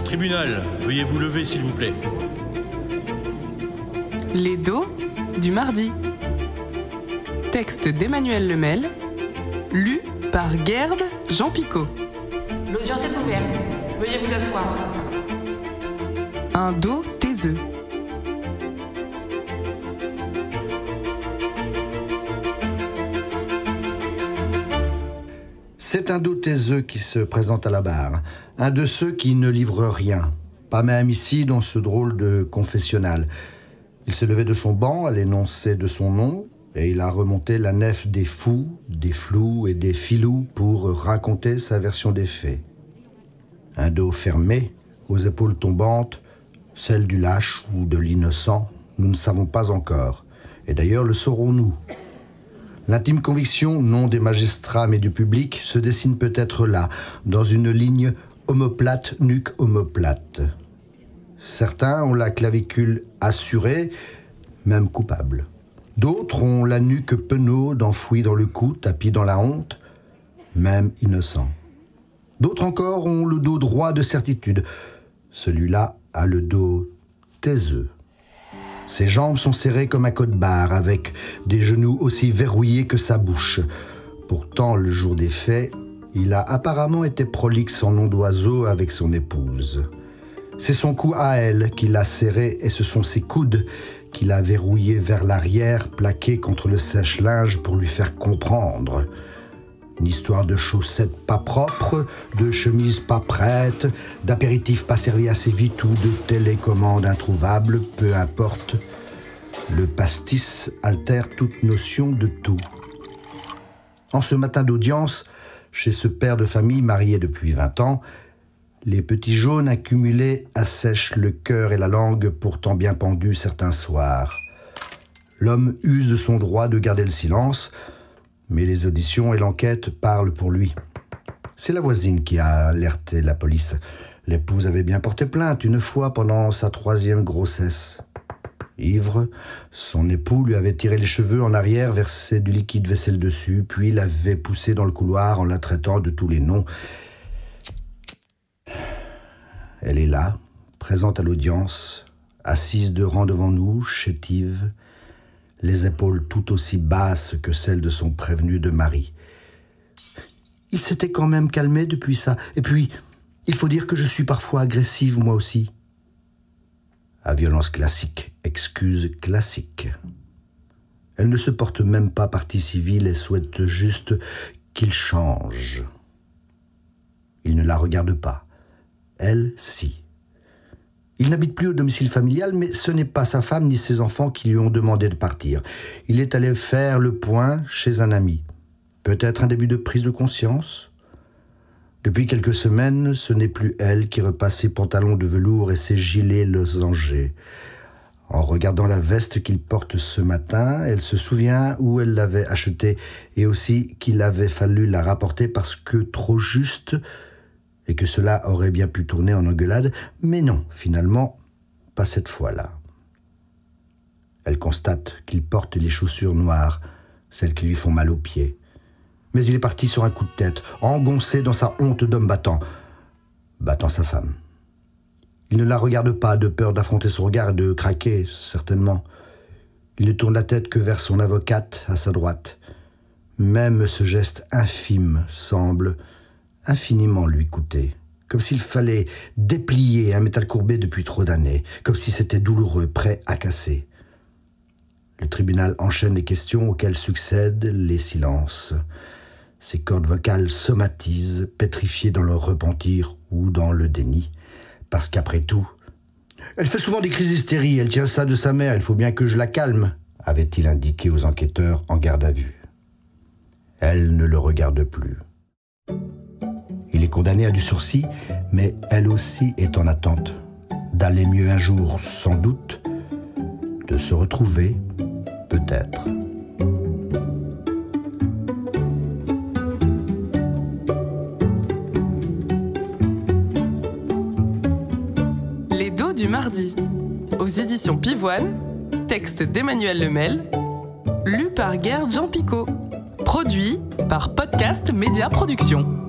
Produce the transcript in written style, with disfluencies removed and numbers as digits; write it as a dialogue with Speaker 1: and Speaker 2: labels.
Speaker 1: Tribunal, veuillez vous lever s'il vous plaît.
Speaker 2: Les dos du mardi. Texte d'Emmanuel Lemel, lu par Gerd Jean Picot.
Speaker 3: L'audience est ouverte. Veuillez vous asseoir.
Speaker 2: Un dos taiseux.
Speaker 4: C'est un dos taiseux qui se présente à la barre. Un de ceux qui ne livrent rien. Pas même ici dans ce drôle de confessionnal. Il s'est levé de son banc à l'énoncé de son nom et il a remonté la nef des fous, des flous et des filous pour raconter sa version des faits. Un dos fermé, aux épaules tombantes, celle du lâche ou de l'innocent, nous ne savons pas encore. Et d'ailleurs, le saurons-nous ? L'intime conviction, non des magistrats mais du public, se dessine peut-être là, dans une ligne omoplate, nuque omoplate. Certains ont la clavicule assurée, même coupable. D'autres ont la nuque penaude, enfouie dans le cou, tapis dans la honte, même innocent. D'autres encore ont le dos droit de certitude. Celui-là a le dos taiseux. Ses jambes sont serrées comme un code-barre, avec des genoux aussi verrouillés que sa bouche. Pourtant, le jour des faits, il a apparemment été prolixe en nom d'oiseau avec son épouse. C'est son cou à elle qu'il a serré et ce sont ses coudes qu'il a verrouillés vers l'arrière, plaqués contre le sèche-linge pour lui faire comprendre. Une histoire de chaussettes pas propres, de chemises pas prêtes, d'apéritifs pas servis assez vite ou de télécommande introuvable, peu importe. Le pastis altère toute notion de tout. En ce matin d'audience, chez ce père de famille marié depuis 20 ans, les petits jaunes accumulés assèchent le cœur et la langue pourtant bien pendus certains soirs. L'homme use de son droit de garder le silence, mais les auditions et l'enquête parlent pour lui. C'est la voisine qui a alerté la police. L'épouse avait bien porté plainte une fois pendant sa 3e grossesse. Ivre, son époux lui avait tiré les cheveux en arrière, versé du liquide vaisselle dessus, puis l'avait poussée dans le couloir en la traitant de tous les noms. Elle est là, présente à l'audience, assise de rang devant nous, chétive, les épaules tout aussi basses que celles de son prévenu de mari. Il s'était quand même calmé depuis ça. Et puis, il faut dire que je suis parfois agressive, moi aussi. À violence classique, excuse classique. Elle ne se porte même pas partie civile et souhaite juste qu'il change. Il ne la regarde pas. Elle, si. Il n'habite plus au domicile familial, mais ce n'est pas sa femme ni ses enfants qui lui ont demandé de partir. Il est allé faire le point chez un ami. Peut-être un début de prise de conscience ? Depuis quelques semaines, ce n'est plus elle qui repasse ses pantalons de velours et ses gilets losangés. En regardant la veste qu'il porte ce matin, elle se souvient où elle l'avait achetée et aussi qu'il avait fallu la rapporter parce que trop juste et que cela aurait bien pu tourner en engueulade, mais non, finalement, pas cette fois-là. Elle constate qu'il porte les chaussures noires, celles qui lui font mal aux pieds. Mais il est parti sur un coup de tête, engoncé dans sa honte d'homme battant sa femme. Il ne la regarde pas, de peur d'affronter son regard et de craquer, certainement. Il ne tourne la tête que vers son avocate, à sa droite. Même ce geste infime semble infiniment lui coûter, comme s'il fallait déplier un métal courbé depuis trop d'années, comme si c'était douloureux, prêt à casser. Le tribunal enchaîne les questions auxquelles succèdent les silences. Ses cordes vocales somatisent, pétrifiées dans le repentir ou dans le déni, parce qu'après tout, « Elle fait souvent des crises d'hystérie, elle tient ça de sa mère, il faut bien que je la calme », avait-il indiqué aux enquêteurs en garde à vue. Elle ne le regarde plus. Il est condamné à du sursis, mais elle aussi est en attente. D'aller mieux un jour, sans doute. De se retrouver, peut-être.
Speaker 2: Les dos du mardi. Aux éditions Pivoine. Texte d'Emmanuel Lemel. Lu par Gerd Jean Picot. Produit par Podcast Média Productions.